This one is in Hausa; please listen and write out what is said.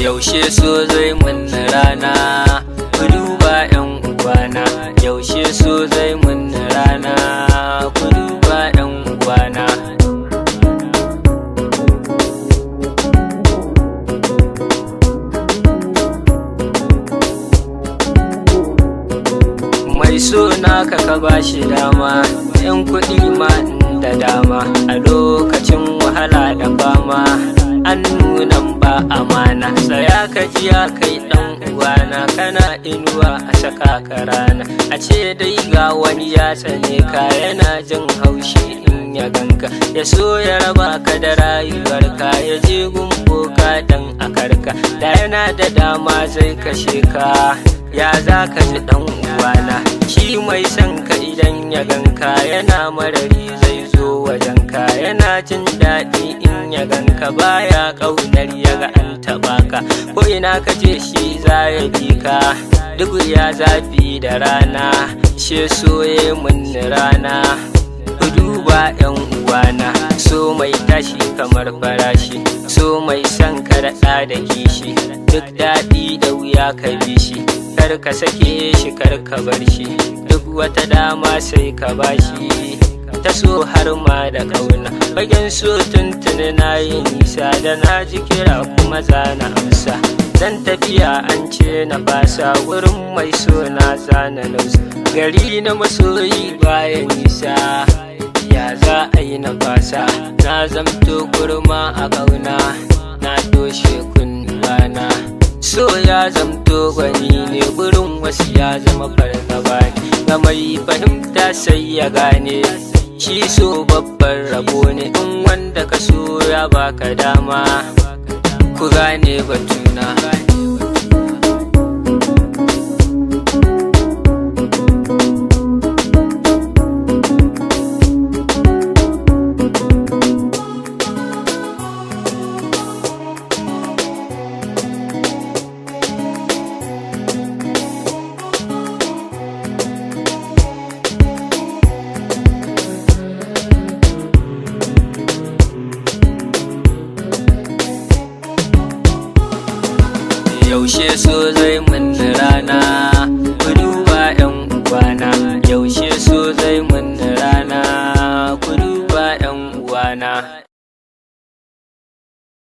Yaushe so zai mun rana, ku duba 'yan uwana. Yaushe so zai mun rana, ku duba 'yan uwana. Mai so naka ka bashi dama, 'yan kuɗi ma da dama. A lokacin wahala da fama an nuna ba amana. Tsaya ka ji ya kai dan uwana, kana inuwa a saka ka rana. A ce dai ga wani ya tsane ka, yana jin haushi in ya ganka. Ya so ya raba ka da rayuwarka, ya je gumbo ka dan a karka. Da yana da dama zai kashe ka, ya za ka ji dan uwana. Shi mai son ka idan ya ganka, yana marari zai zo wajenka. Yana jin daɗi in ya ganka, baya ƙaunar ya ga an taɓa ka. Ko ina ka je shi za ya bi ka, duk ya zafi da rana. She soye mun rana, ku duba 'yan uwana. So mai tashi kamar farashi, so mai son ka da kishi. Duk daɗi da wuya ka bi shi, kar ka sake shi kar ka bar shi. Duk wata dama sai ka bashi, ta so har ma da kauna. Fagen so tuntuni na yi nisa, da na ji kira kuma zana amsa. Dan tafiya an ce na fasa, wurin mai so na zana nausa. Gari na masoyi baya nisa, ya za a yi na fasa. Na zamto kurma a kauna, na toshe kunnuwana. So ya zamto gwani ne, gurin wasu ya zama fargaba ne. Ga mai fahimta sai ya gane, shi so babban rabo ne. In wanda ka so ya baka dama, ku gane batuna. Yaushe so zai mun rana, ku duba 'yan uwana. Yaushe so zai